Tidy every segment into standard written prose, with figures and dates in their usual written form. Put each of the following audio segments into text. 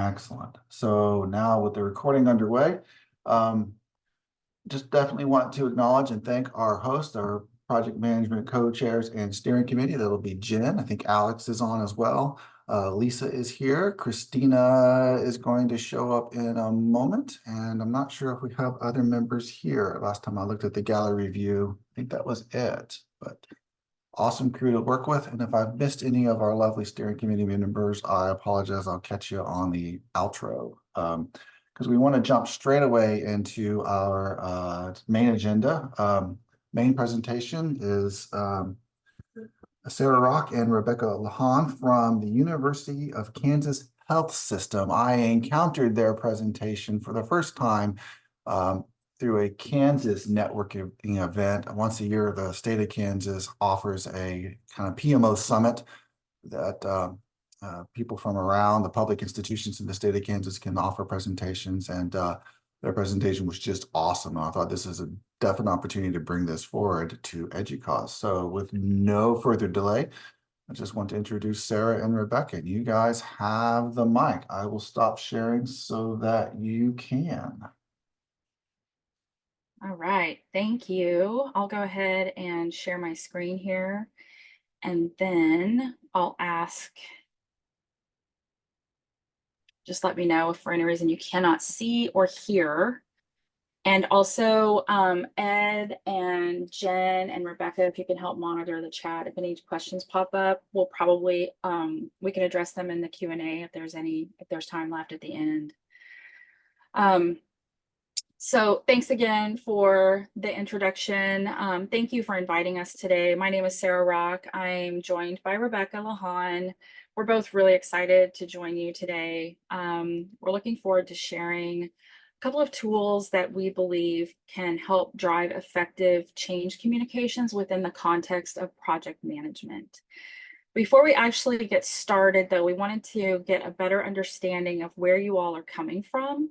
Excellent. So now with the recording underway, um, just definitely want to acknowledge and thank our host, our project management co-chairs and steering committee. That'll be Jen. I think Alex is on as well. Lisa is here. Christina is going to show up in a moment. And I'm not sure if we have other members here. Last time I looked at the gallery view, I think that was it. But awesome crew to work with. And if I've missed any of our lovely steering committee members, I apologize. I'll catch you on the outro. Because we want to jump straight away into our main agenda. Main presentation is Sarah Rock and Rebecca Lahan from the University of Kansas Health System. I encountered their presentation for the first time through a Kansas networking event. Once a year, the state of Kansas offers a kind of PMO summit that people from around the public institutions in the state of Kansas can offer presentations, and their presentation was just awesome. And I thought this is a definite opportunity to bring this forward to Educause. So with no further delay, I just want to introduce Sarah and Rebecca. You guys have the mic. I will stop sharing so that you can. All right, thank you. I'll go ahead and share my screen here, and then I'll ask, just let me know if for any reason you cannot see or hear. And also Ed and Jen and Rebecca, if you can help monitor the chat, if any questions pop up, we'll probably, we can address them in the Q&A if there's time left at the end. So thanks again for the introduction. Thank you for inviting us today. My name is Sarah Rock. I'm joined by Rebecca Lahan. We're both really excited to join you today. We're looking forward to sharing a couple of tools that we believe can help drive effective change communications within the context of project management. Before we actually get started, though, we wanted to get a better understanding of where you all are coming from.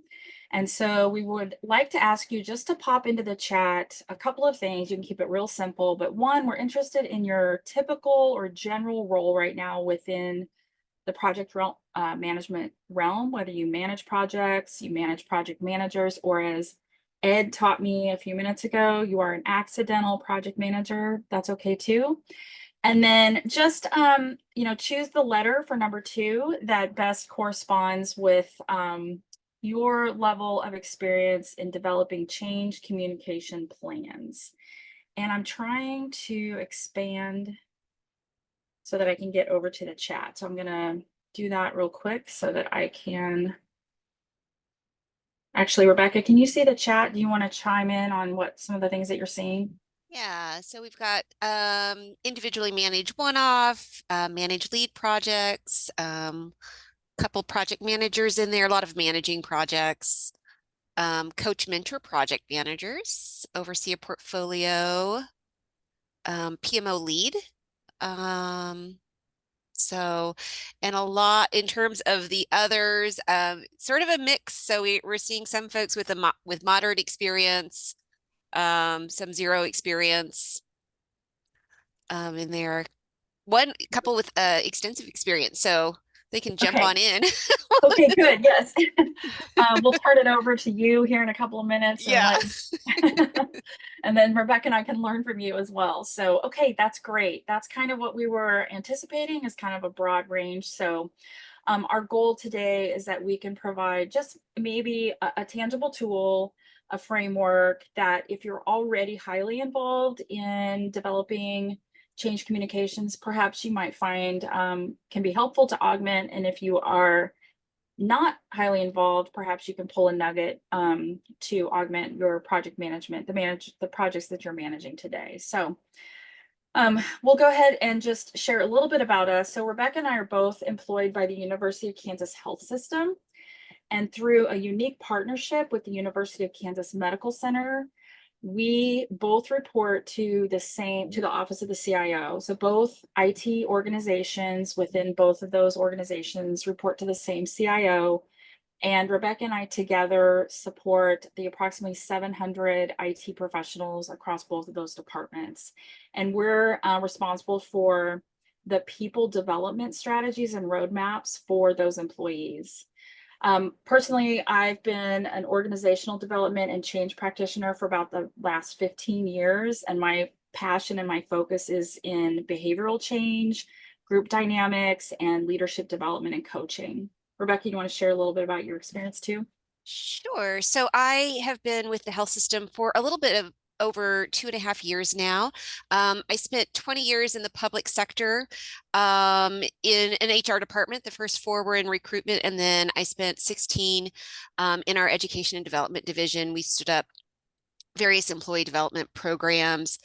And so we would like to ask you just to pop into the chat a couple of things. You can keep it real simple, but one, we're interested in your typical or general role right now within the project management realm, whether you manage projects, you manage project managers, or as Ed taught me a few minutes ago, you are an accidental project manager. That's okay too. And then just, choose the letter for number 2 that best corresponds with your level of experience in developing change communication plans. And I'm trying to expand so that I can get over to the chat. So I'm gonna do that real quick so that I can. Actually, Rebecca, can you see the chat? Do you want to chime in on what some of the things that you're seeing? Yeah, so we've got individually managed one-off, managed lead projects, couple project managers in there, a lot of managing projects, coach mentor project managers, oversee a portfolio, PMO lead. So, and a lot in terms of the others, sort of a mix. So we're seeing some folks with with moderate experience, some zero experience in there. One couple with extensive experience, so they can jump on in. Okay, good. Yes. We'll turn it over to you here in a couple of minutes. Yeah. And then Rebecca and I can learn from you as well. So, okay, that's great. That's kind of what we were anticipating, is kind of a broad range. So our goal today is that we can provide just maybe a tangible tool, a framework that if you're already highly involved in developing change communications, perhaps you might find can be helpful to augment. And if you are not highly involved, perhaps you can pull a nugget to augment your project management, the projects that you're managing today. So we'll go ahead and just share a little bit about us. So Rebecca and I are both employed by the University of Kansas Health System, and through a unique partnership with the University of Kansas Medical Center, we both report to the office of the CIO. So both IT organizations within both of those organizations report to the same CIO. And Rebecca and I together support the approximately 700 IT professionals across both of those departments. And we're responsible for the people development strategies and roadmaps for those employees. Personally, I've been an organizational development and change practitioner for about the last 15 years, and my passion and my focus is in behavioral change, group dynamics, and leadership development and coaching. Rebecca, you want to share a little bit about your experience too? Sure. So I have been with the health system for a little bit of over 2.5 years now. I spent 20 years in the public sector in an HR department. The first 4 were in recruitment, and then I spent 16 in our education and development division. We stood up various employee development programs,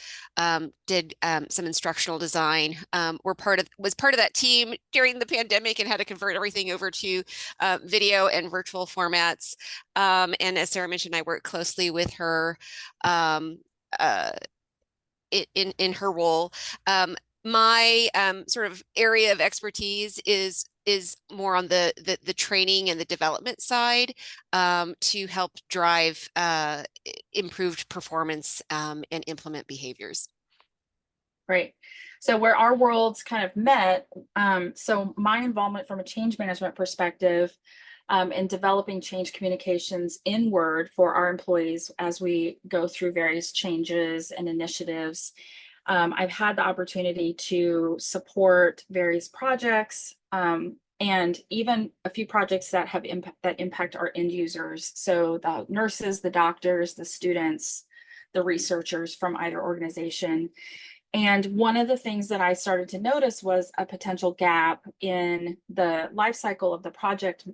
did some instructional design. Was part of that team during the pandemic and had to convert everything over to video and virtual formats. And as Sarah mentioned, I work closely with her uh, in her role. My sort of area of expertise is more on the training and the development side to help drive improved performance and implement behaviors. Right. So where our worlds kind of met, so my involvement from a change management perspective in developing change communications in Word for our employees as we go through various changes and initiatives. I've had the opportunity to support various projects and even a few projects that have impact our end users. So the nurses, the doctors, the students, the researchers from either organization. And one of the things that I started to notice was a potential gap in the life cycle of the project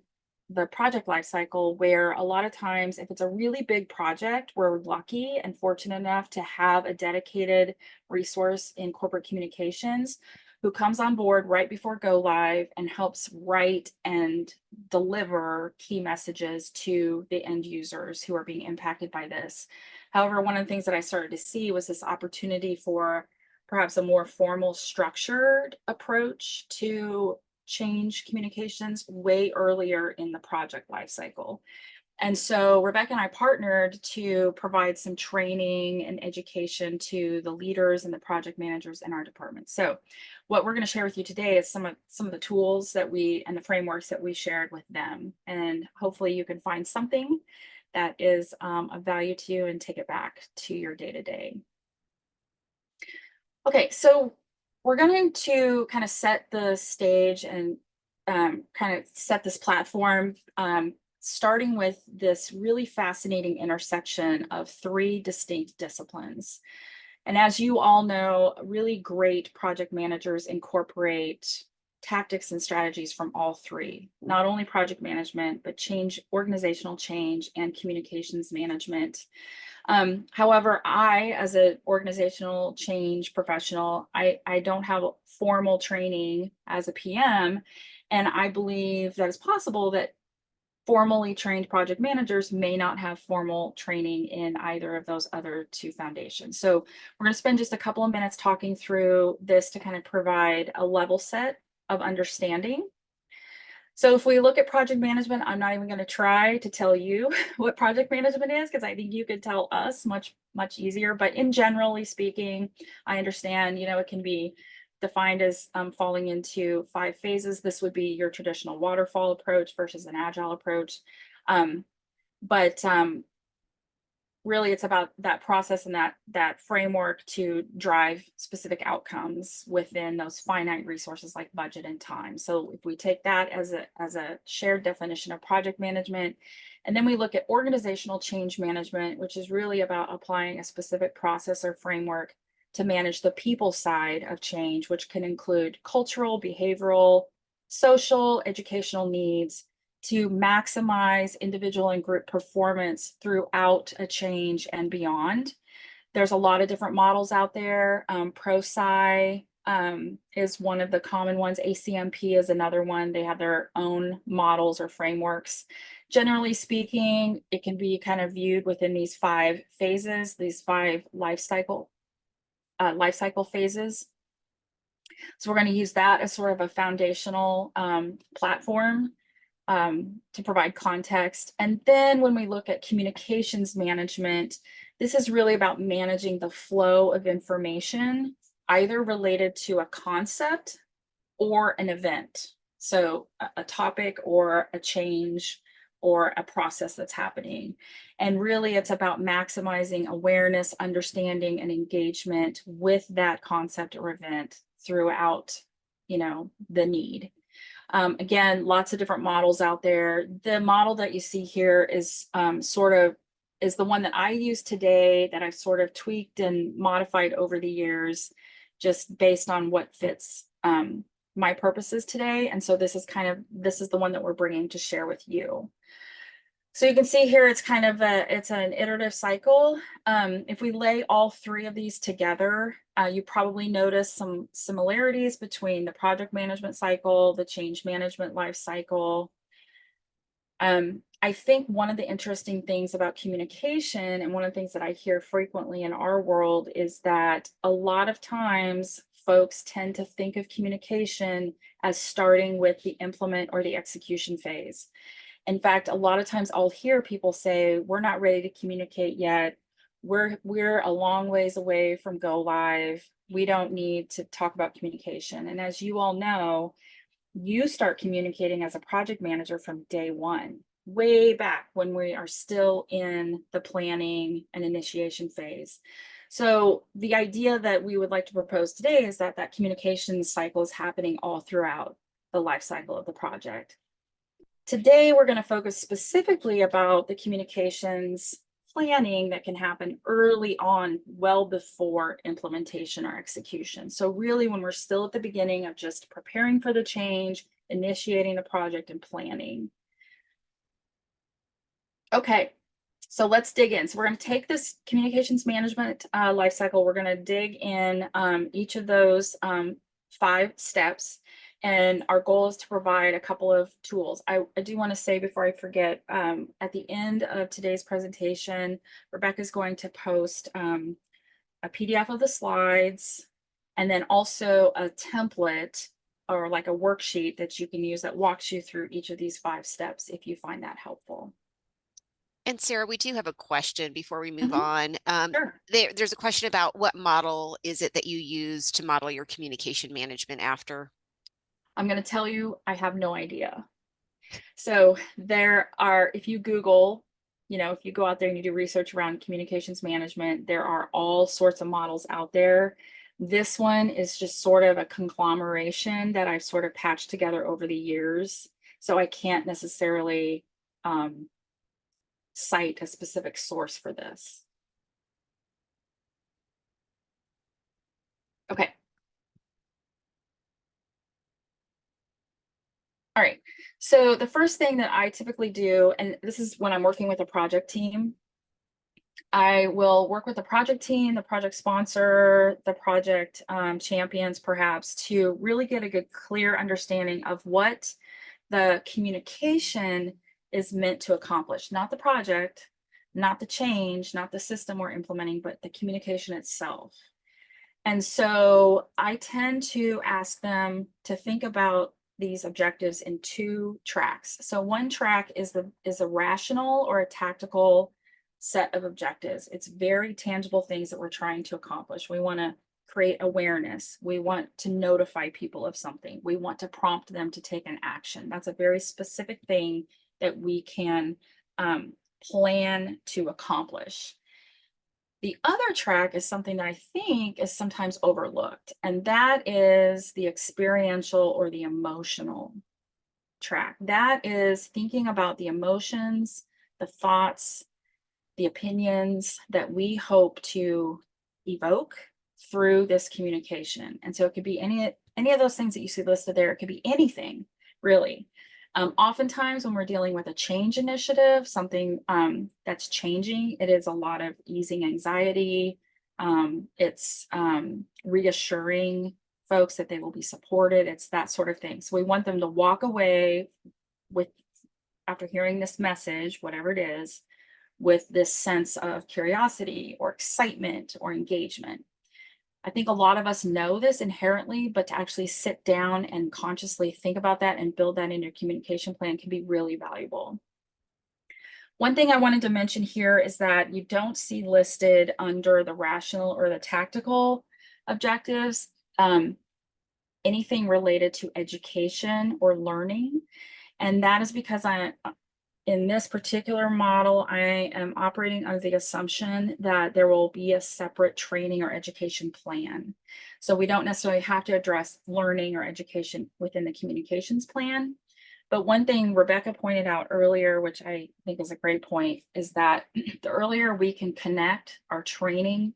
life cycle, where a lot of times, if it's a really big project, we're lucky and fortunate enough to have a dedicated resource in corporate communications who comes on board right before go live and helps write and deliver key messages to the end users who are being impacted by this. However, one of the things that I started to see was this opportunity for perhaps a more formal, structured approach to change communications way earlier in the project lifecycle. And so Rebecca and I partnered to provide some training and education to the leaders and the project managers in our department. So what we're going to share with you today is some of the tools that we and the frameworks that we shared with them. And hopefully you can find something that is of value to you and take it back to your day-to-day. Okay, so we're going to kind of set the stage and kind of set this platform, starting with this really fascinating intersection of 3 distinct disciplines. And as you all know, really great project managers incorporate tactics and strategies from all 3, not only project management, but organizational change, and communications management. However, I, as an organizational change professional, I don't have formal training as a PM, and I believe that it's possible that formally trained project managers may not have formal training in either of those other 2 foundations. So we're going to spend just a couple of minutes talking through this to kind of provide a level set of understanding. So if we look at project management, I'm not even going to try to tell you what project management is, because I think you could tell us much easier. But in generally speaking, I understand, it can be defined as falling into 5 phases. This would be your traditional waterfall approach versus an agile approach. But really it's about that process and that framework to drive specific outcomes within those finite resources like budget and time. So if we take that as a shared definition of project management, and then we look at organizational change management, which is really about applying a specific process or framework to manage the people side of change, which can include cultural, behavioral, social, educational needs, to maximize individual and group performance throughout a change and beyond. There's a lot of different models out there. ProSci is one of the common ones. ACMP is another one. They have their own models or frameworks. Generally speaking, it can be kind of viewed within these 5 phases, these 5 life cycle phases. So we're going to use that as sort of a foundational platform to provide context. And then when we look at communications management, this is really about managing the flow of information, either related to a concept or an event. So a topic or a change or a process that's happening. And really it's about maximizing awareness, understanding, and engagement with that concept or event throughout, the need. Again, lots of different models out there. The model that you see here is is the one that I use today, that I've sort of tweaked and modified over the years, just based on what fits my purposes today. And so this is the one that we're bringing to share with you. So you can see here, it's it's an iterative cycle. If we lay all three of these together, you probably notice some similarities between the project management cycle, the change management life cycle. I think one of the interesting things about communication, and one of the things that I hear frequently in our world, is that a lot of times folks tend to think of communication as starting with the implement or the execution phase. In fact, a lot of times I'll hear people say, we're not ready to communicate yet. We're a long ways away from go live. We don't need to talk about communication. And as you all know, you start communicating as a project manager from day one, way back when we are still in the planning and initiation phase. So the idea that we would like to propose today is that that communication cycle is happening all throughout the life cycle of the project. Today, we're going to focus specifically about the communications planning that can happen early on, well before implementation or execution. So really, when we're still at the beginning of just preparing for the change, initiating the project, and planning. Okay, so let's dig in. So we're going to take this communications management life cycle. We're going to dig in each of those 5 steps. And our goal is to provide a couple of tools. I do want to say before I forget, at the end of today's presentation, Rebecca's going to post a PDF of the slides, and then also a template or like a worksheet that you can use that walks you through each of these 5 steps if you find that helpful. And Sarah, we do have a question before we move on. Sure. There's a question about what model is it that you use to model your communication management after? I'm going to tell you, I have no idea. So there are, if you Google, if you go out there and you do research around communications management, there are all sorts of models out there. This one is just sort of a conglomeration that I've sort of patched together over the years. So I can't necessarily cite a specific source for this. Okay. All right, so the first thing that I typically do, and this is when I'm working with a project team, I will work with the project team, the project sponsor, the project champions, perhaps, to really get a good, clear understanding of what the communication is meant to accomplish, not the project, not the change, not the system we're implementing, but the communication itself. And so I tend to ask them to think about these objectives in 2 tracks. So one track is a rational or a tactical set of objectives. It's very tangible things that we're trying to accomplish. We want to create awareness. We want to notify people of something. We want to prompt them to take an action. That's a very specific thing that we can plan to accomplish. The other track is something that I think is sometimes overlooked, and that is the experiential or the emotional track. That is thinking about the emotions, the thoughts, the opinions that we hope to evoke through this communication. And so it could be any of those things that you see listed there. It could be anything, really. Oftentimes when we're dealing with a change initiative, something that's changing, it is a lot of easing anxiety. It's reassuring folks that they will be supported. It's that sort of thing. So we want them to walk away with, after hearing this message, whatever it is, with this sense of curiosity or excitement or engagement. I think a lot of us know this inherently, but to actually sit down and consciously think about that and build that in your communication plan can be really valuable. One thing I wanted to mention here is that you don't see listed under the rational or the tactical objectives anything related to education or learning. And that is because in this particular model, I am operating under the assumption that there will be a separate training or education plan. So we don't necessarily have to address learning or education within the communications plan. But one thing Rebecca pointed out earlier, which I think is a great point, is that the earlier we can connect our training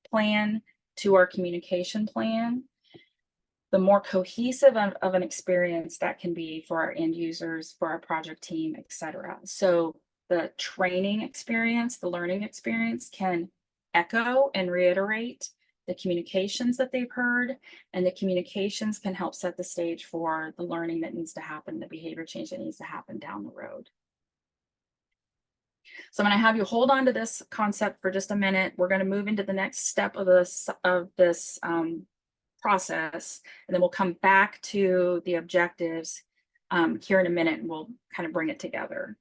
plan to our communication plan, the more cohesive of an experience that can be for our end users, for our project team, et cetera. So the training experience, the learning experience can echo and reiterate the communications that they've heard, and the communications can help set the stage for the learning that needs to happen, the behavior change that needs to happen down the road. So I'm going to have you hold on to this concept for just a minute. We're going to move into the next step of this process, and then we'll come back to the objectives here in a minute, and we'll kind of bring it together.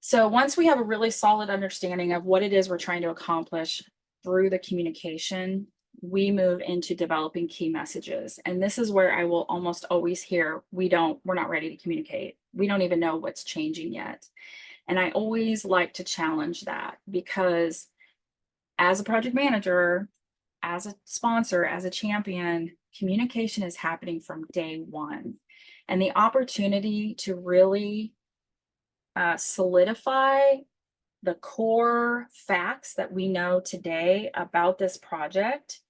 So once we have a really solid understanding of what it is we're trying to accomplish through the communication, we move into developing key messages. And this is where I will almost always hear, we're not ready to communicate. We don't even know what's changing yet. And I always like to challenge that, because as a project manager, as a sponsor, as a champion, communication is happening from day one. And the opportunity to really solidify the core facts that we know today about this project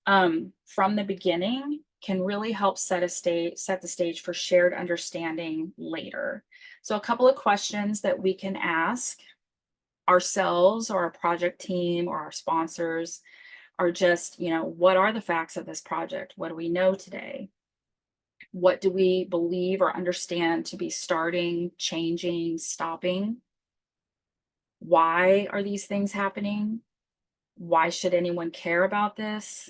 from the beginning can really help set the stage for shared understanding later. So a couple of questions that we can ask ourselves or our project team or our sponsors are just, what are the facts of this project? What do we know today? What do we believe or understand to be starting, changing, stopping? Why are these things happening? Why should anyone care about this?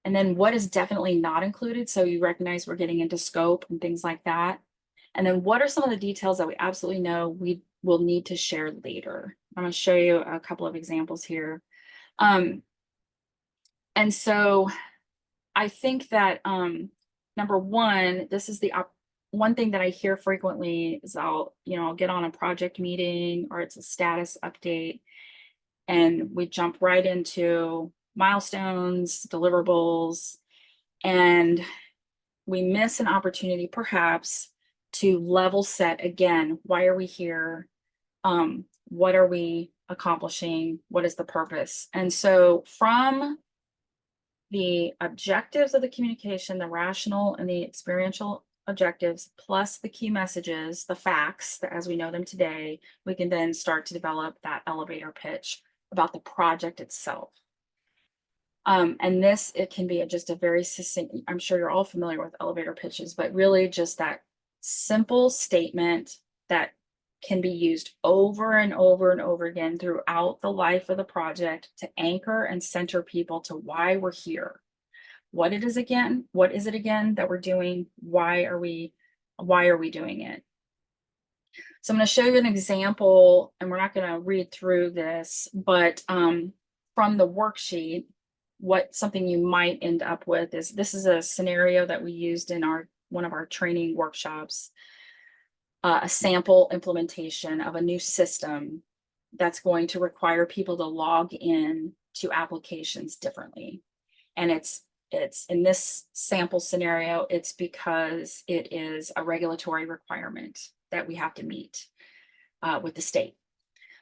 And then what is definitely not included? So you recognize we're getting into scope and things like that. And then what are some of the details that we absolutely know we will need to share later? I'm going to show you a couple of examples here. And so I think that number one, this is the one thing that I hear frequently is I'll get on a project meeting or it's a status update, and we jump right into milestones, deliverables, and we miss an opportunity perhaps to level set again. Why are we here? What are we accomplishing? What is the purpose? And so from the objectives of the communication, the rational and the experiential objectives, plus the key messages, the facts that as we know them today, we can then start to develop that elevator pitch about the project itself. And this, it can be just a very succinct, I'm sure you're all familiar with elevator pitches, but really just that simple statement that can be used over and over and over again throughout the life of the project to anchor and center people to why we're here. What it is again, what is it again that we're doing? Why are we doing it? So I'm going to show you an example, and we're not going to read through this, but from the worksheet, something you might end up with is, this is a scenario that we used in one of our training workshops, a sample implementation of a new system that's going to require people to log in to applications differently. And it's in this sample scenario, it's because it is a regulatory requirement that we have to meet with the state.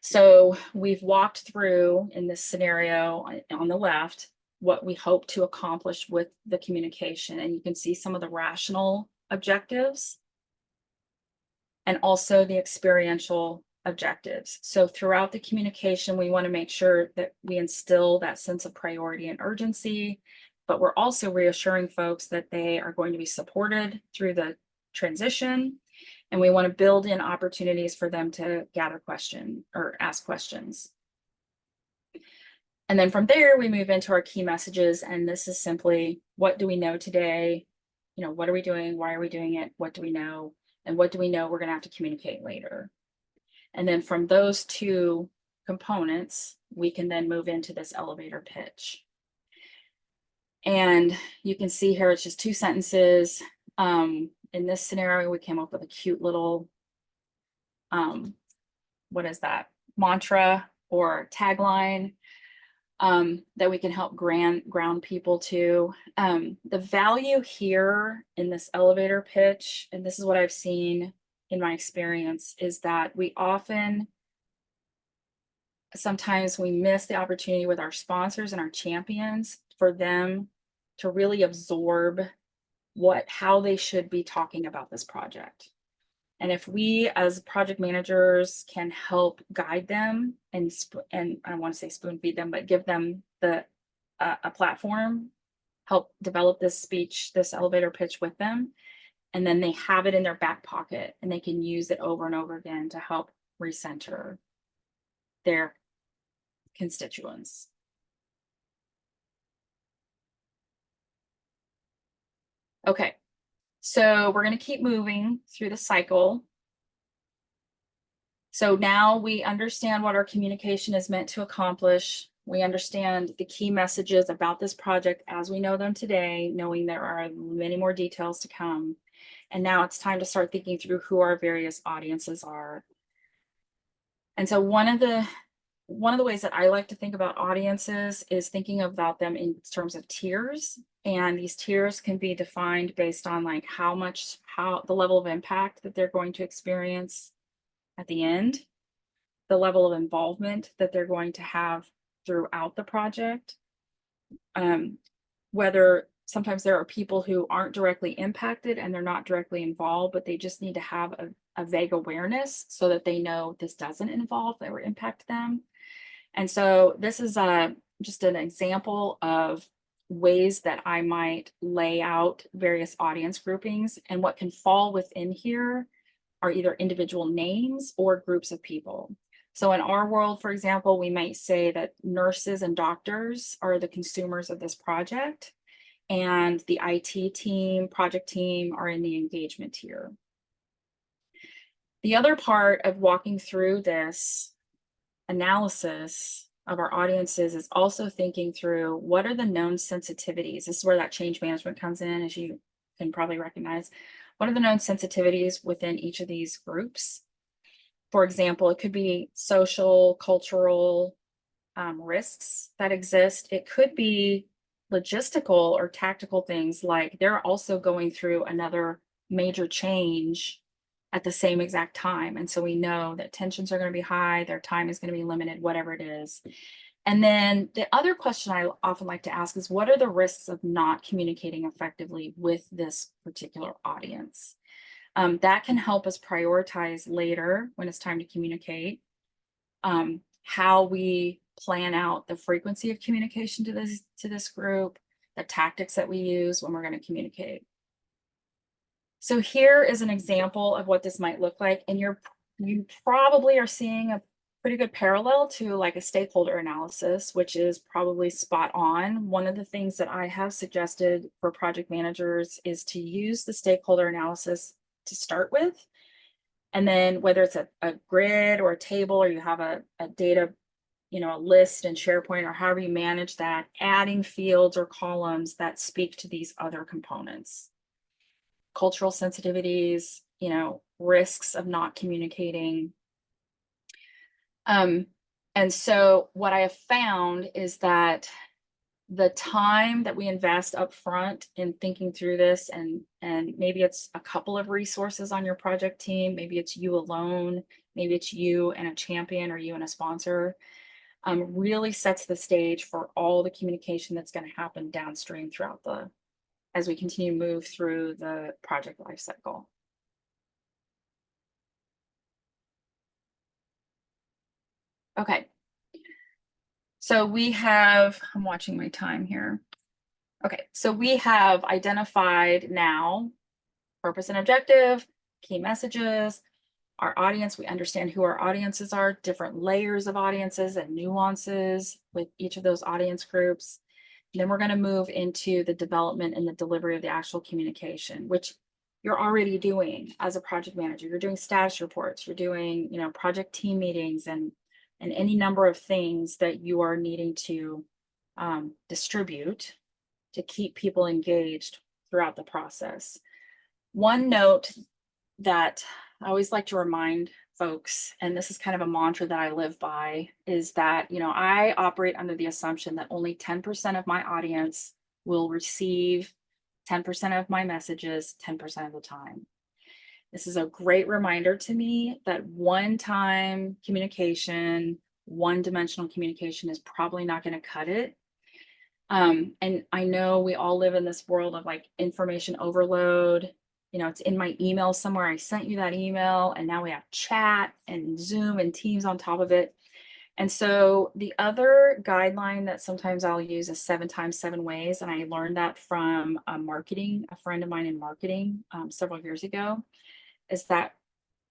So we've walked through in this scenario on the left what we hope to accomplish with the communication, and you can see some of the rational objectives and also the experiential objectives. So throughout the communication, we want to make sure that we instill that sense of priority and urgency, but we're also reassuring folks that they are going to be supported through the transition. And we want to build in opportunities for them to gather questions or ask questions. And then from there, we move into our key messages. And this is simply, what do we know today? What are we doing? Why are we doing it? What do we know? And what do we know we're going to have to communicate later? And then from those two components, we can then move into this elevator pitch. And you can see here, it's just 2 sentences. In this scenario, we came up with a cute little what is that, mantra or tagline that we can help ground people to. The value here in this elevator pitch, and this is what I've seen in my experience, is that sometimes we miss the opportunity with our sponsors and our champions for them to really absorb how they should be talking about this project. And if we as project managers can help guide them and I don't want to say spoon feed them, but give them a platform, help develop this elevator pitch with them, and then they have it in their back pocket and they can use it over and over again to help recenter their constituents. Okay, so we're going to keep moving through the cycle. So now we understand what our communication is meant to accomplish. We understand the key messages about this project as we know them today, knowing there are many more details to come. And now it's time to start thinking through who our various audiences are. And so one of the ways that I like to think about audiences is thinking about them in terms of tiers. And these tiers can be defined based on like the level of impact that they're going to experience at the end, the level of involvement that they're going to have throughout the project, whether sometimes there are people who aren't directly impacted and they're not directly involved, but they just need to have a vague awareness so that they know this doesn't involve or impact them. And so this is just an example of ways that I might lay out various audience groupings, and what can fall within here are either individual names or groups of people. So in our world, for example, we might say that nurses and doctors are the consumers of this project, and the IT team, project team are in the engagement tier. The other part of walking through this analysis of our audiences is also thinking through what are the known sensitivities. This is where that change management comes in, as you can probably recognize. What are the known sensitivities within each of these groups? For example, it could be social, cultural risks that exist. It could be logistical or tactical things, like they're also going through another major change at the same exact time. And so we know that tensions are going to be high, their time is going to be limited, whatever it is. And then the other question I often like to ask is, what are the risks of not communicating effectively with this particular audience? That can help us prioritize later when it's time to communicate, how we plan out the frequency of communication to this group, the tactics that we use when we're going to communicate. So here is an example of what this might look like, and you probably are seeing a pretty good parallel to like a stakeholder analysis, which is probably spot on. One of the things that I have suggested for project managers is to use the stakeholder analysis to start with. And then whether it's a grid or a table, or you have a data, a list in SharePoint, or however you manage that, adding fields or columns that speak to these other components. Cultural sensitivities, risks of not communicating. And so what I have found is that the time that we invest up front in thinking through this, and maybe it's a couple of resources on your project team, maybe it's you alone, maybe it's you and a champion or you and a sponsor, really sets the stage for all the communication that's going to happen downstream as we continue to move through the project lifecycle. Okay. So I'm watching my time here. Okay, so we have identified now purpose and objective, key messages, our audience. We understand who our audiences are, different layers of audiences and nuances with each of those audience groups. And then we're going to move into the development and the delivery of the actual communication, which you're already doing as a project manager. You're doing status reports, you're doing, project team meetings, and any number of things that you are needing to distribute to keep people engaged throughout the process. One note that I always like to remind folks, and this is kind of a mantra that I live by, is that, I operate under the assumption that only 10% of my audience will receive 10% of my messages 10% of the time. This is a great reminder to me that one-time communication, one-dimensional communication is probably not going to cut it. And I know we all live in this world of like information overload. It's in my email somewhere. I sent you that email, and now we have chat and Zoom and Teams on top of it. And so the other guideline that sometimes I'll use is 7 times 7 ways. And I learned that from a friend of mine in marketing several years ago, is that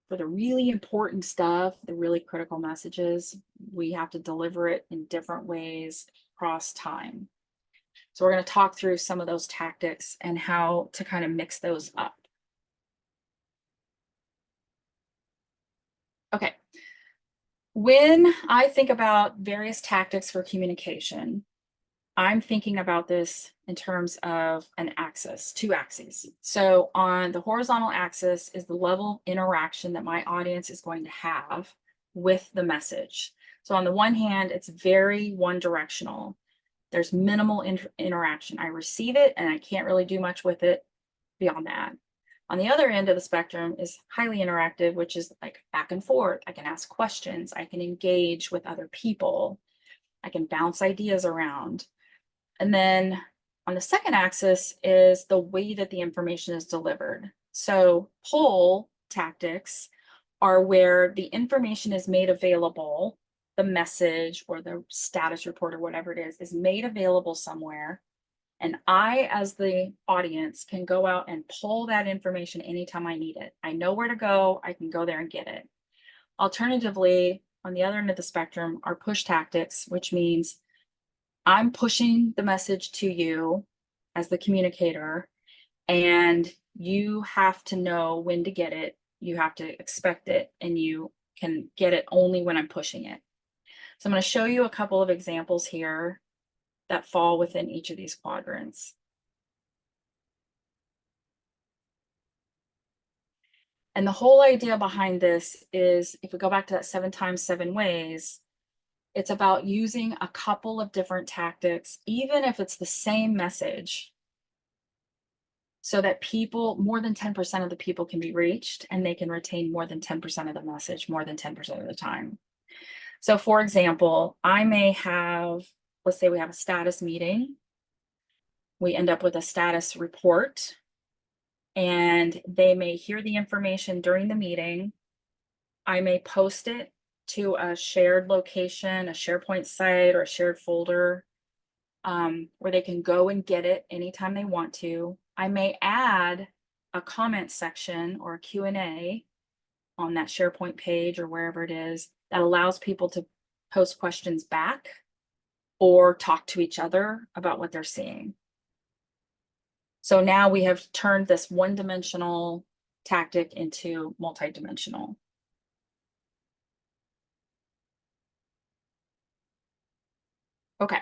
for the really important stuff, the really critical messages, we have to deliver it in different ways across time. So we're going to talk through some of those tactics and how to kind of mix those up. Okay. When I think about various tactics for communication, I'm thinking about this in terms of an axis, 2 axes. So on the horizontal axis is the level of interaction that my audience is going to have with the message. So on the one hand, it's very one directional. There's minimal interaction. I receive it and I can't really do much with it beyond that. On the other end of the spectrum is highly interactive, which is like back and forth. I can ask questions. I can engage with other people. I can bounce ideas around. And then on the second axis is the way that the information is delivered. So pull tactics are where the information is made available, the message or the status report or whatever it is made available somewhere. And I, as the audience, can go out and pull that information anytime I need it. I know where to go. I can go there and get it. Alternatively, on the other end of the spectrum are push tactics, which means I'm pushing the message to you as the communicator, and you have to know when to get it. You have to expect it, and you can get it only when I'm pushing it. So I'm going to show you a couple of examples here that fall within each of these quadrants. And the whole idea behind this is, if we go back to that 7 times 7 ways, it's about using a couple of different tactics, even if it's the same message, so that more than 10% of the people can be reached, and they can retain more than 10% of the message, more than 10% of the time. So for example, I may have, let's say we have a status meeting. We end up with a status report, and they may hear the information during the meeting. I may post it to a shared location, a SharePoint site or a shared folder, where they can go and get it anytime they want to. I may add a comment section or a Q&A on that SharePoint page or wherever it is that allows people to post questions back or talk to each other about what they're seeing. So now we have turned this one-dimensional tactic into multi-dimensional. Okay.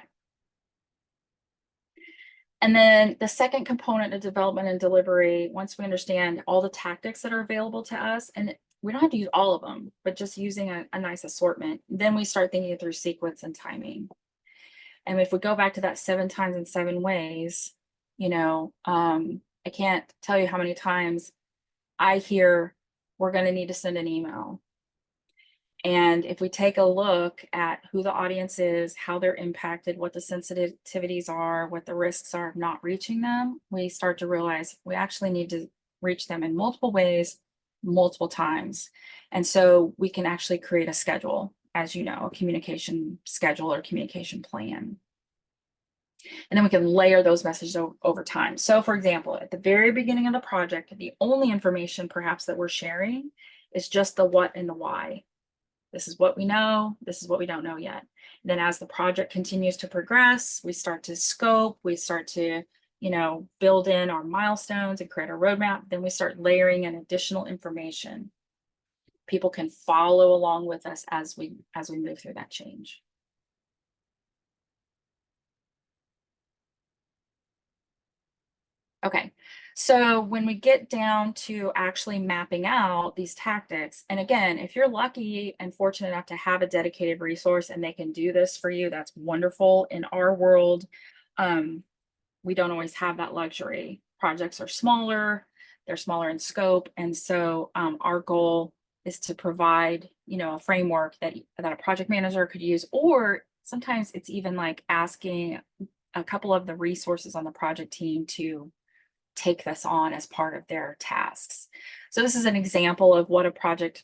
And then the second component of development and delivery, once we understand all the tactics that are available to us, and we don't have to use all of them, but just using a nice assortment, then we start thinking through sequence and timing. And if we go back to that 7 times 7 ways, I can't tell you how many times I hear we're going to need to send an email. And if we take a look at who the audience is, how they're impacted, what the sensitivities are, what the risks are of not reaching them, we start to realize we actually need to reach them in multiple ways, multiple times. And so we can actually create a schedule, as you know, a communication schedule or communication plan. And then we can layer those messages over time. So for example, at the very beginning of the project, the only information perhaps that we're sharing is just the what and the why. This is what we know. This is what we don't know yet. And then as the project continues to progress, we start to scope, we start to, build in our milestones and create a roadmap. Then we start layering in additional information. People can follow along with us as we move through that change. Okay, So when we get down to actually mapping out these tactics, and again, if you're lucky and fortunate enough to have a dedicated resource and they can do this for you, that's wonderful. In our world, we don't always have that luxury. Projects are smaller, they're smaller in scope. And so our goal is to provide, a framework that a project manager could use, or sometimes it's even like asking a couple of the resources on the project team to take this on as part of their tasks. So this is an example of what a project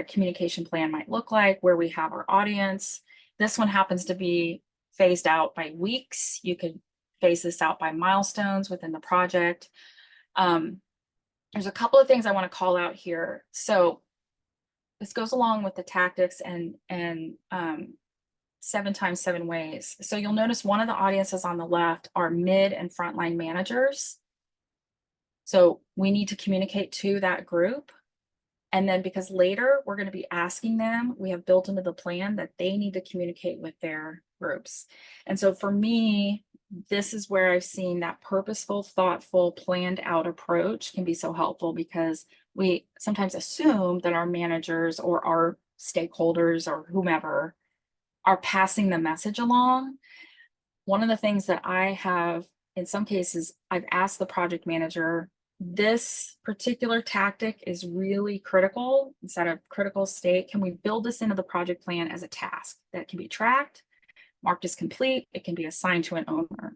communication plan might look like, where we have our audience. This one happens to be phased out by weeks. You could phase this out by milestones within the project. There's a couple of things I want to call out here. So this goes along with the tactics and 7 times 7 ways. So you'll notice one of the audiences on the left are mid and frontline managers. So we need to communicate to that group. And then because later we're going to be asking them, we have built into the plan that they need to communicate with their groups. And so for me, this is where I've seen that purposeful, thoughtful, planned out approach can be so helpful, because we sometimes assume that our managers or our stakeholders or whomever are passing the message along. One of the things that I have, in some cases, I've asked the project manager, this particular tactic is really critical. It's at a critical state. Can we build this into the project plan as a task that can be tracked, marked as complete? It can be assigned to an owner.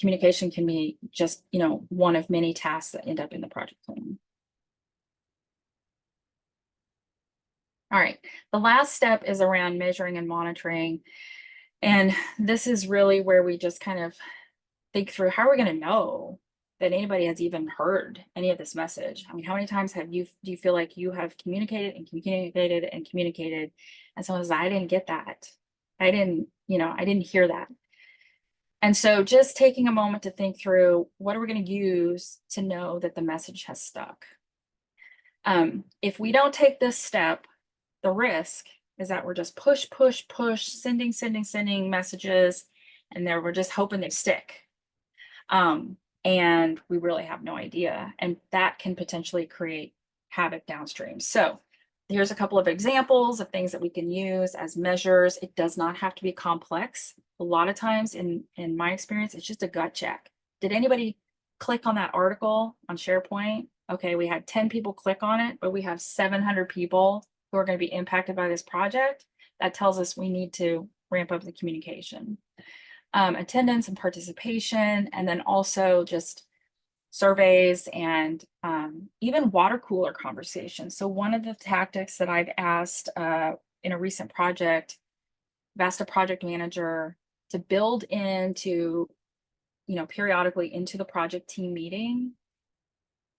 Communication can be just, one of many tasks that end up in the project plan. All right, the last step is around measuring and monitoring. And this is really where we just kind of think through, how are we going to know that anybody has even heard any of this message? I mean, how many times do you feel like you have communicated and communicated and communicated, and someone says, I didn't get that. I didn't hear that. And so just taking a moment to think through, what are we going to use to know that the message has stuck? If we don't take this step, the risk is that we're just push, sending messages, and there we're just hoping they stick. And we really have no idea. And that can potentially create havoc downstream. So here's a couple of examples of things that we can use as measures. It does not have to be complex. A lot of times in my experience, it's just a gut check. Did anybody click on that article on SharePoint? Okay, we had 10 people click on it, but we have 700 people who are going to be impacted by this project. That tells us we need to ramp up the communication. Attendance and participation, and then also just surveys and even water cooler conversations. So one of the tactics that I've asked in a recent project, I've asked a project manager to build into, periodically into the project team meeting.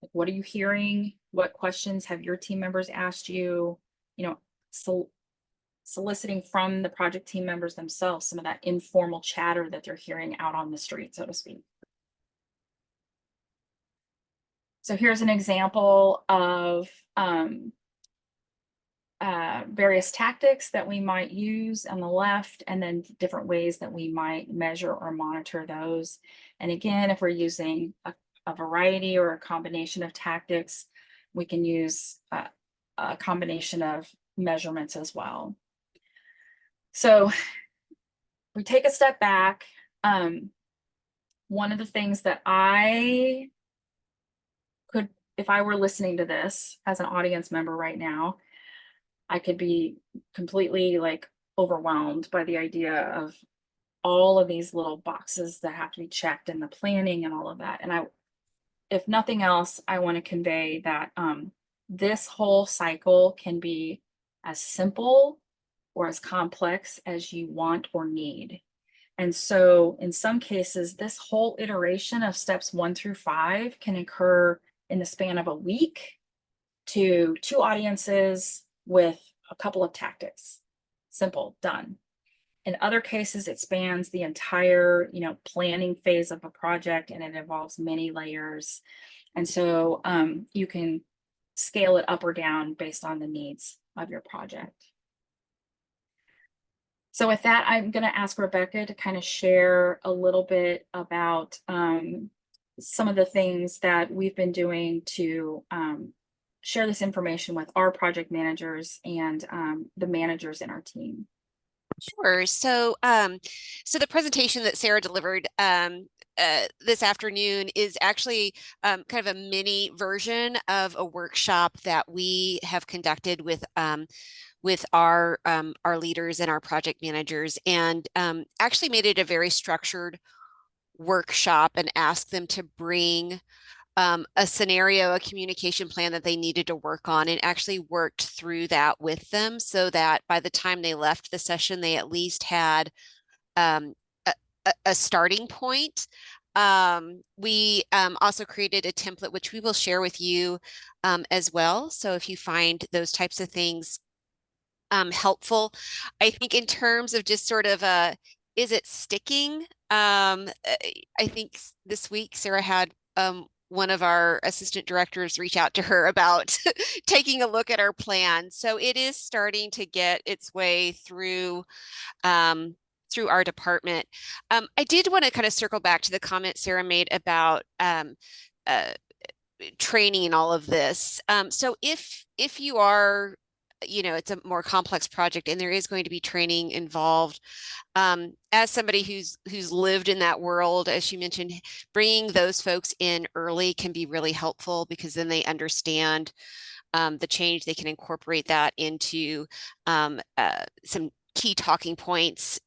Like, what are you hearing? What questions have your team members asked you? So soliciting from the project team members themselves some of that informal chatter that they're hearing out on the street, so to speak. So here's an example of various tactics that we might use on the left, and then different ways that we might measure or monitor those. And again, if we're using a variety or a combination of tactics, we can use a combination of measurements as well. So we take a step back. One of the things that I could, if I were listening to this as an audience member right now, I could be completely overwhelmed by the idea of all of these little boxes that have to be checked and the planning and all of that. And if nothing else, I want to convey that this whole cycle can be as simple or as complex as you want or need. And so in some cases, this whole iteration of steps 1 through 5 can occur in the span of a week to 2 audiences with a couple of tactics. Simple, done. In other cases, it spans the entire, planning phase of a project, and it involves many layers. And so you can scale it up or down based on the needs of your project. So with that, I'm going to ask Rebecca to kind of share a little bit about some of the things that we've been doing to share this information with our project managers and the managers in our team. Sure. So, so the presentation that Sarah delivered this afternoon is actually kind of a mini version of a workshop that we have conducted with our leaders and our project managers, and actually made it a very structured workshop and asked them to bring a scenario, a communication plan that they needed to work on, and actually worked through that with them so that by the time they left the session, they at least had a, a starting point. We also created a template, which we will share with you as well. So if you find those types of things helpful, I think in terms of just sort of is it sticking? I think this week Sarah had one of our assistant directors reach out to her about taking a look at our plan. So it is starting to get its way through through our department. I did want to kind of circle back to the comment Sarah made about training and all of this. So if you are, you know, it's a more complex project and there is going to be training involved, as somebody who's lived in that world, as she mentioned, bringing those folks in early can be really helpful because then they understand the change. They can incorporate that into some key talking points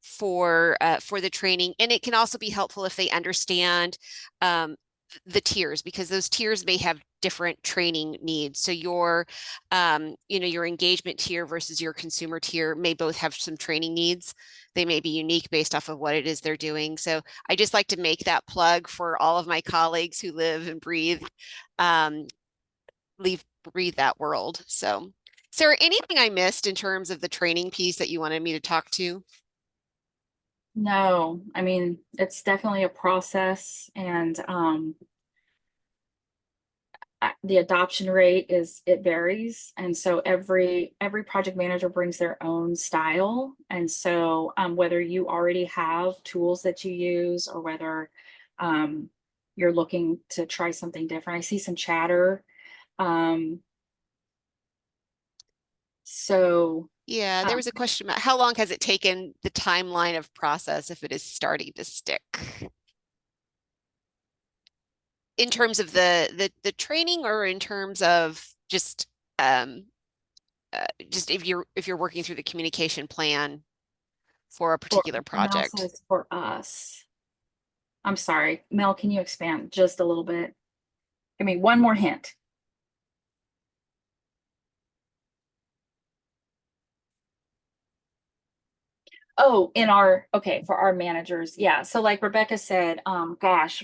for the training, and it can also be helpful if they understand the tiers, because those tiers may have different training needs. So your, you know, your engagement tier versus your consumer tier may both have some training needs. They may be unique based off of what it is they're doing. So I just like to make that plug for all of my colleagues who live and breathe, breathe that world. So, Sarah, anything I missed in terms of the training piece that you wanted me to talk to? No, I mean, it's definitely a process, and the adoption rate it varies, and so every project manager brings their own style, and so whether you already have tools that you use or whether you're looking to try something different. I see some chatter. So Yeah, there was a question about how long has it taken the timeline of process if it is starting to stick? In terms of the training, or in terms of just if you're working through the communication plan for a particular Mel project? says for us. I'm sorry, Mel, can you expand just a little bit? Give me one more hint. Oh, okay, for our managers. Yeah. So like Rebecca said, gosh,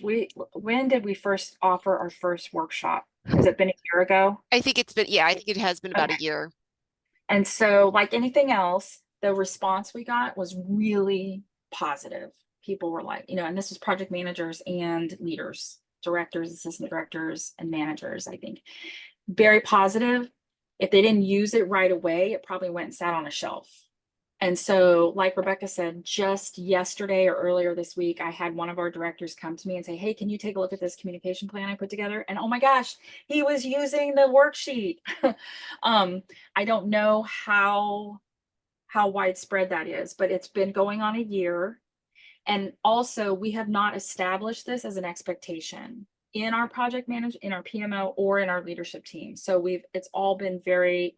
when did we first offer our first workshop? Has it been a year ago? I think it's been, yeah, I think it has been about Okay. a year. And so like anything else, the response we got was really positive. People were like, you know, and this was project managers and leaders, directors, assistant directors, and managers, I think. Very positive. If they didn't use it right away, it probably went and sat on a shelf. And so, like Rebecca said, just yesterday or earlier this week, I had one of our directors come to me and say, hey, can you take a look at this communication plan I put together? And oh my gosh, he was using the worksheet. I don't know how widespread that is, but it's been going on a year. And also, we have not established this as an expectation in our project manager, in our PMO, or in our leadership team. So it's all been very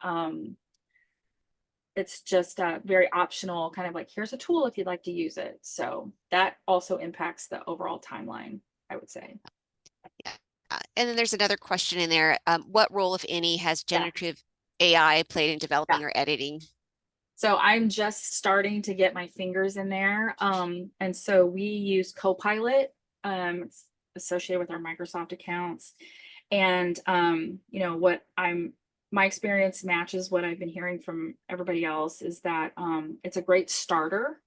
it's just very optional, kind of like, here's a tool if you'd like to use it. So that also impacts the overall timeline, I would say. Yeah. And then there's another question in there. What role, if any, has Yeah. generative AI played in developing or editing? So I'm just starting to get my fingers in there. And so we use Copilot. It's associated with our Microsoft accounts. And you know, my experience matches what I've been hearing from everybody else, is that it's a great starter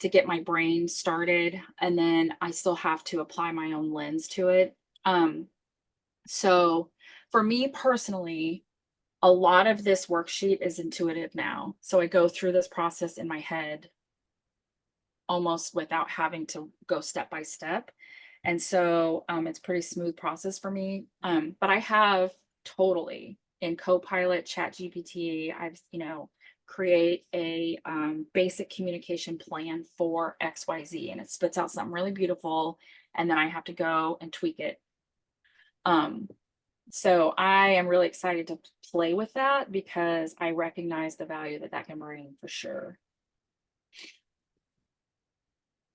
to get my brain started, and then I still have to apply my own lens to it. So for me personally, a lot of this worksheet is intuitive now. So I go through this process in my head almost without having to go step by step. And so it's pretty smooth process for me. But I have totally in Copilot, Chat GPT, I've, create a basic communication plan for XYZ, and it spits out something really beautiful. And then I have to go and tweak it. So I am really excited to play with that because I recognize the value that that can bring for sure.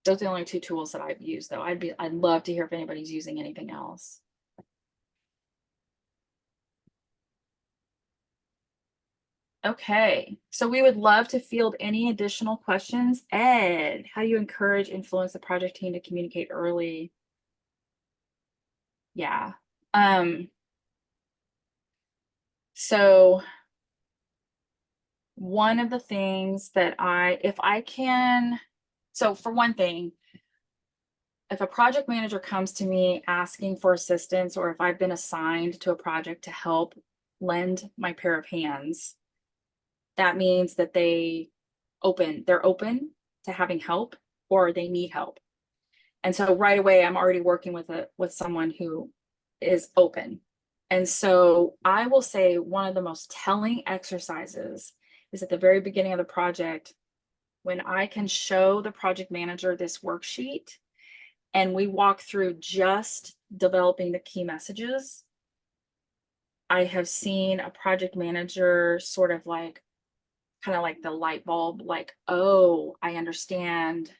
Those are the only two tools that I've used, though. I'd love to hear if anybody's using anything else. Okay, so we would love to field any additional questions. Ed, how do you encourage, influence the project team to communicate early? Yeah. So one of the things that so for one thing, if a project manager comes to me asking for assistance, or if I've been assigned to a project to help lend my pair of hands, that means that they're open to having help, or they need help. And so right away, I'm already working with someone who is open. And so I will say one of the most telling exercises is at the very beginning of the project, when I can show the project manager this worksheet and we walk through just developing the key messages. I have seen a project manager sort of like, kind of like the light bulb, like, oh, I understand.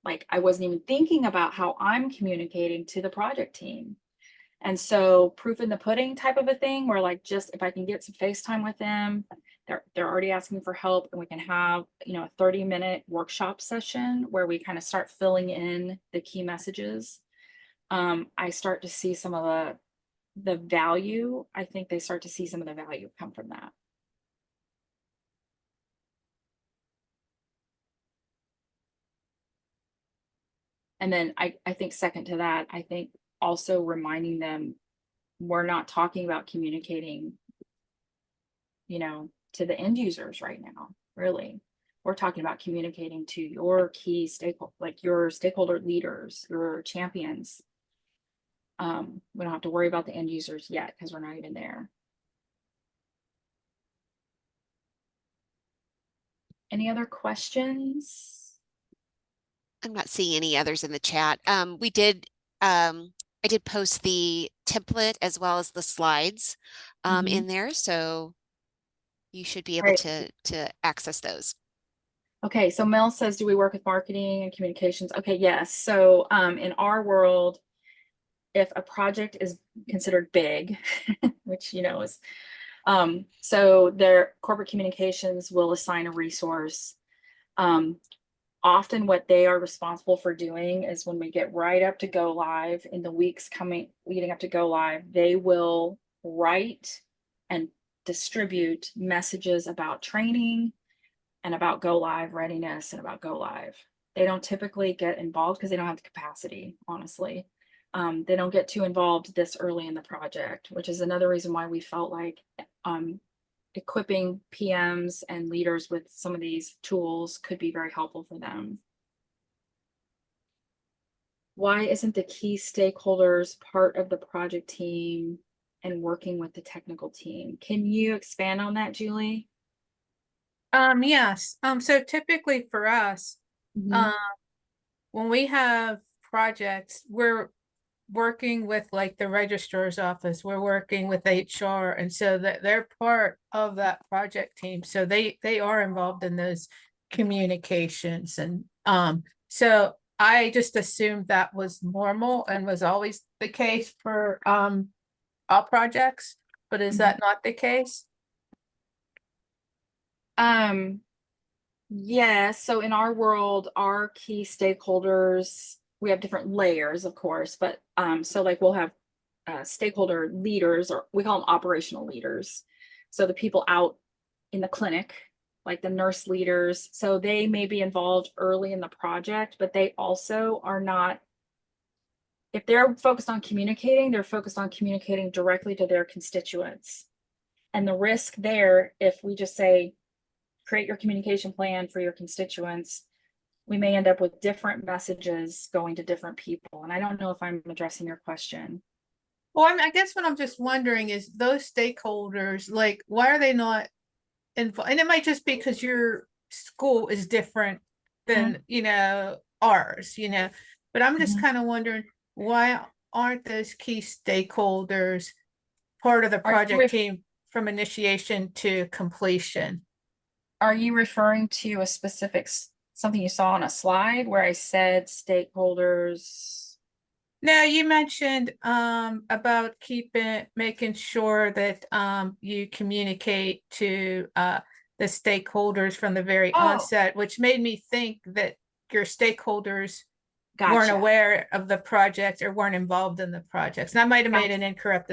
Like, I wasn't even thinking about how I'm communicating to the project team. And so proof in the pudding type of a thing, where like, just if I can get some FaceTime with them, they're already asking for help, and we can have, a 30-minute workshop session where we kind of start filling in the key messages. I start to see some of the value. I think they start to see some of the value come from that. And then I think second to that, I think also reminding them we're not talking about communicating, to the end users right now, really. We're talking about communicating to your key stakeholder, like your stakeholder leaders, your champions. We don't have to worry about the end users yet because we're not even there. Any other questions? I'm not seeing any others in the chat. I did post the template as well as the slides in there, so you should be able to access those. Okay, so Mel says, do we work with marketing and communications? Okay, yes. So in our world, if a project is considered big, which is so their corporate communications will assign a resource. Often what they are responsible for doing is when we get right up to go live, in the weeks leading up to go live, they will write and distribute messages about training and about go live readiness and about go live. They don't typically get involved because they don't have the capacity, honestly. They don't get too involved this early in the project, which is another reason why we felt like equipping PMs and leaders with some of these tools could be very helpful for them. Why isn't the key stakeholders part of the project team and working with the technical team? Can you expand on that, Julie? Yes. So typically for us, when we have projects, we're working with like the registrar's office, we're working with HR, and so that they're part of that project team. So they are involved in those communications. And so I just assumed that was normal and was always the case for all projects, but is that not the case? Yeah, so in our world, our key stakeholders, we have different layers, of course, but so like we'll have stakeholder leaders, or we call them operational leaders. So the people out in the clinic, like the nurse leaders, so they may be involved early in the project, but they also are not, if they're focused on communicating, they're focused on communicating directly to their constituents. And the risk there, if we just say, create your communication plan for your constituents, we may end up with different messages going to different people. And I don't know if I'm addressing your question. Well, I guess what I'm just wondering is those stakeholders, like, why are they not involved? And it might just be because your school is different than, ours, but I'm just Mhm. kind of wondering, why aren't those key stakeholders part of the Are you project team from initiation to completion? Are you referring to a specific, something you saw on a slide where I said stakeholders? No, you mentioned about making sure that you communicate to the stakeholders from the very Oh. onset, which made me think that your stakeholders weren't Gotcha. aware of the project or weren't involved in the projects. And I might have made an Gotcha. incorrect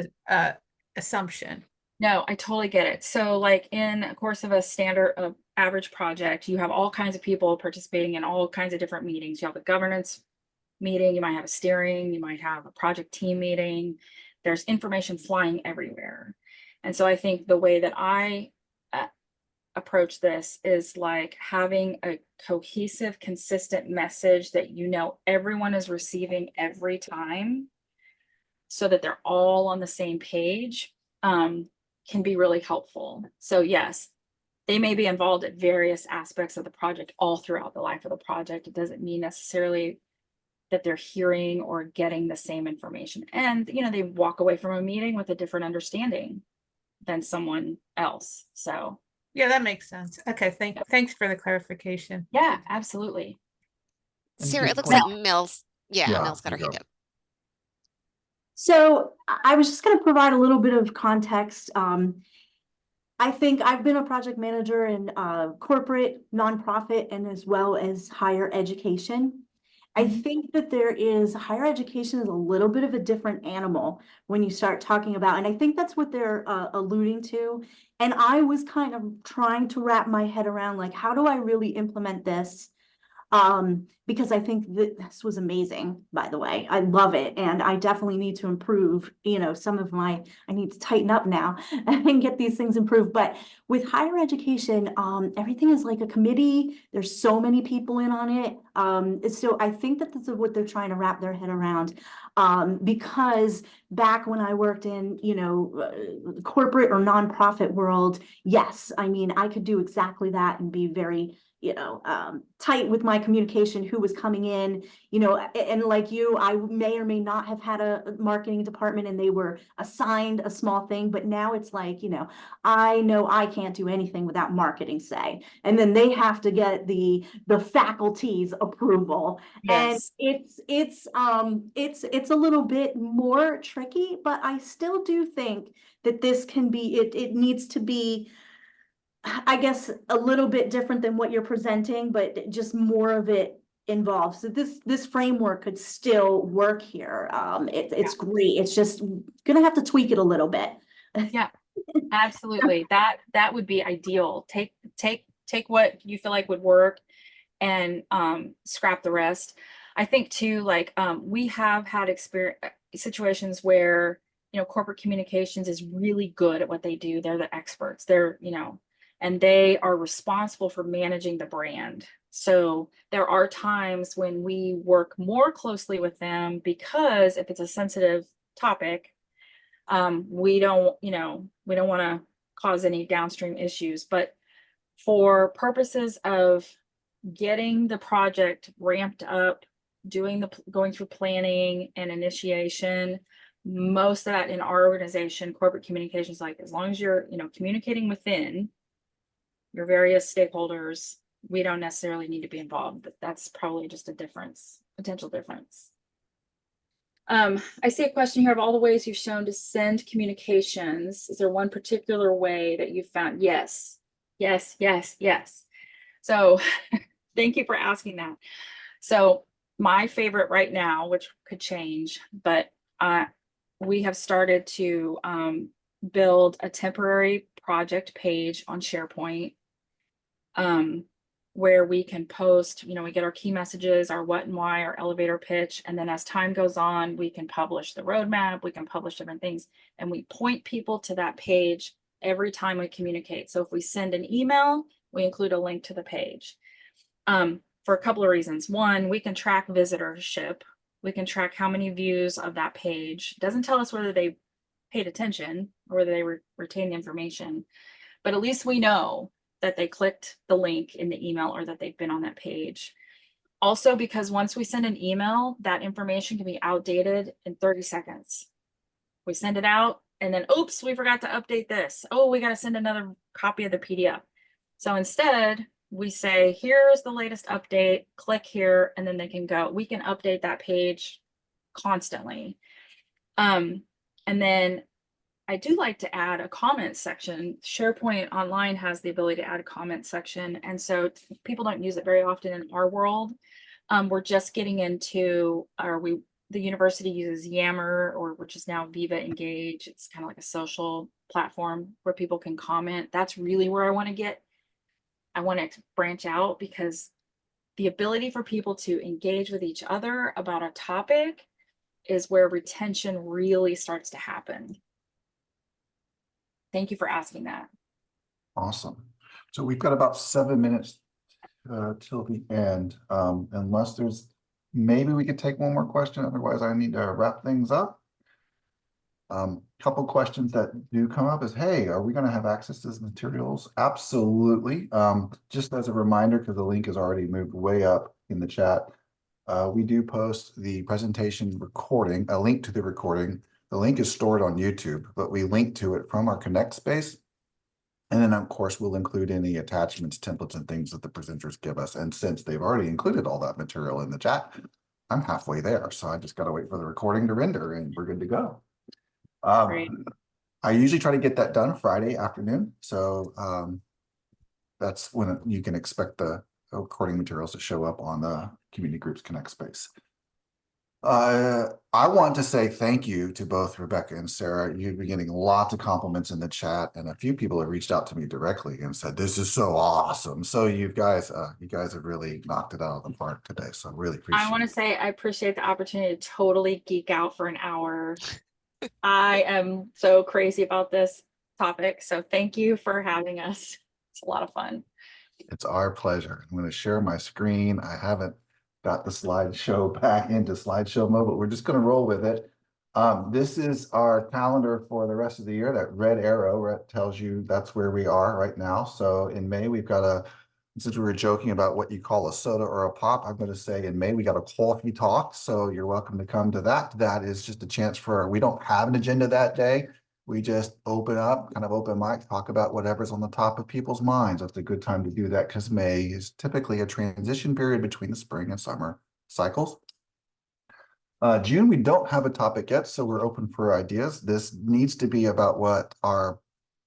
assumption. No, I totally get it. So like in a course of a standard average project, you have all kinds of people participating in all kinds of different meetings. You have a governance meeting, you might have a steering, you might have a project team meeting. There's information flying everywhere. And so I think the way that I approach this is like having a cohesive, consistent message that everyone is receiving every time, so that they're all on the same page, can be really helpful. So yes, they may be involved at various aspects of the project all throughout the life of the project. It doesn't mean necessarily that they're hearing or getting the same information. And, they walk away from a meeting with a different understanding than someone else. So Yeah, that makes sense. Okay, thanks for the clarification. yeah, absolutely. And Sarah, it just looks point- like Mel's, Mel's got her you hand go. up. So I was just going to provide a little bit of context. I think I've been a project manager in corporate, nonprofit, and as well as higher education. I think that higher education is a little bit of a different animal when you start talking about, and I think that's what they're alluding to. And I was kind of trying to wrap my head around, like, how do I really implement this? Because I think that this was amazing, by the way. I love it. And I definitely need to improve, I need to tighten up now and get these things improved. But with higher education, everything is like a committee. There's so many people in on it. So I think that this is what they're trying to wrap their head around. Because back when I worked in, corporate or nonprofit world, yes, I mean, I could do exactly that and be very tight with my communication, who was coming in, and like you, I may or may not have had a marketing department and they were assigned a small thing, but now it's like, I know I can't do anything without marketing say, and then they have to get the faculty's approval. Yes. And it's a little bit more tricky, but I still do think that this can be, it needs to be, I guess, a little bit different than what you're presenting, but just more of it involved. So this framework could still work here. It's great. It's just gonna have to tweak it a little bit. Yeah, absolutely. That would be ideal. Take what you feel like would work and scrap the rest. I think too, like we have had situations where corporate communications is really good at what they do. They're the experts. They're and they are responsible for managing the brand. So there are times when we work more closely with them, because if it's a sensitive topic, we don't want to cause any downstream issues. But for purposes of getting the project ramped up, going through planning and initiation, most of that in our organization, corporate communications, like as long as you're communicating within your various stakeholders, we don't necessarily need to be involved. But that's probably just a potential difference. I see a question here: of all the ways you've shown to send communications, is there one particular way that you found? Yes. So thank you for asking that. So my favorite right now, which could change, but we have started to build a temporary project page on SharePoint, where we can post, we get our key messages, our what and why, our elevator pitch. And then as time goes on, we can publish the roadmap, we can publish different things, and we point people to that page every time we communicate. So if we send an email, we include a link to the page. for a couple of reasons. One, we can track visitorship. We can track how many views of that page. It doesn't tell us whether they paid attention or whether they retained the information, but at least we know that they clicked the link in the email or that they've been on that page. Also, because once we send an email, that information can be outdated in 30 seconds. We send it out and then, oops, we forgot to update this. Oh, we got to send another copy of the PDF. So instead, we say, here's the latest update, click here, and then they can go. We can update that page constantly. And then I do like to add a comment section. SharePoint Online has the ability to add a comment section. And so people don't use it very often in our world. We're just getting into, the university uses Yammer, or which is now Viva Engage. It's kind of like a social platform where people can comment. That's really where I want to get. I want to branch out, because the ability for people to engage with each other about a topic is where retention really starts to happen. Thank you for asking that. Awesome. So we've got about 7 minutes till the end. Unless there's, maybe we could take one more question. Otherwise, I need to wrap things up. Couple questions that do come up is, hey, are we going to have access to these materials? Absolutely. Just as a reminder, because the link is already moved way up in the chat, we do post the presentation recording, a link to the recording. The link is stored on YouTube, but we link to it from our Connect space. And then, of course, we'll include any attachments, templates, and things that the presenters give us. And since they've already included all that material in the chat, I'm halfway there. So I just got to wait for the recording to render and we're good to go. Great. I usually try to get that done Friday afternoon. So that's when you can expect the recording materials to show up on the Community Groups Connect space. I want to say thank you to both Rebecca and Sarah. You've been getting lots of compliments in the chat, and a few people have reached out to me directly and said, this is so awesome. So you guys have really knocked it out of the park today. So I really appreciate it. I want to say I appreciate the opportunity to totally geek out for an hour. I am so crazy about this topic. So thank you for having us. It's a lot of fun. It's our pleasure. I'm going to share my screen. I haven't got the slideshow back into slideshow mode, but we're just going to roll with it. This is our calendar for the rest of the year. That red arrow tells you that's where we are right now. So in May, we've got since we were joking about what you call a soda or a pop, I'm going to say in May, we got a coffee talk. So you're welcome to come to that. That is just a chance we don't have an agenda that day. We just open up, kind of open mic, talk about whatever's on the top of people's minds. That's a good time to do that, because May is typically a transition period between the spring and summer cycles. June, we don't have a topic yet, so we're open for ideas. This needs to be about what our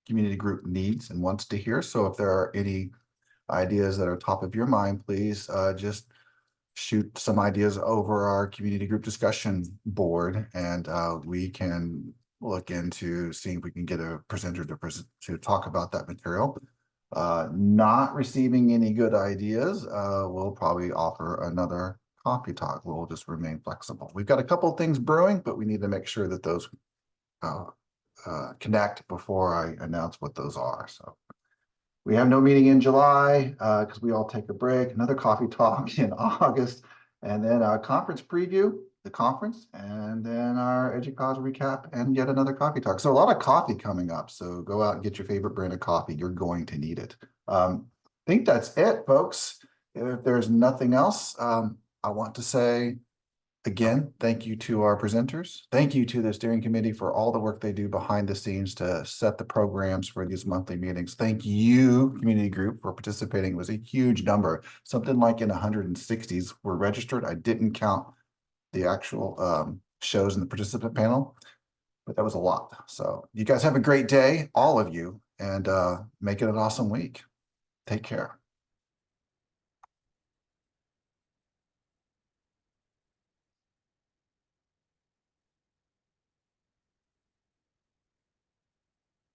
community group needs and wants to hear. So if there are any ideas that are top of your mind, please just shoot some ideas over our community group discussion board, and we can look into seeing if we can get a presenter to talk about that material. Not receiving any good ideas, we'll probably offer another coffee talk. We'll just remain flexible. We've got a couple of things brewing, but we need to make sure that those connect before I announce what those are. So we have no meeting in July because we all take a break. Another coffee talk in August, and then a conference preview, the conference, and then our Educause recap, and yet another coffee talk. So a lot of coffee coming up. So go out and get your favorite brand of coffee. You're going to need it. I think that's it, folks. If there's nothing else, I want to say again, thank you to our presenters. Thank you to the steering committee for all the work they do behind the scenes to set the programs for these monthly meetings. Thank you, community group, for participating. It was a huge number. Something like in 160s were registered. I didn't count the actual shows in the participant panel, but that was a lot. So you guys have a great day, all of you, and make it an awesome week. Take care.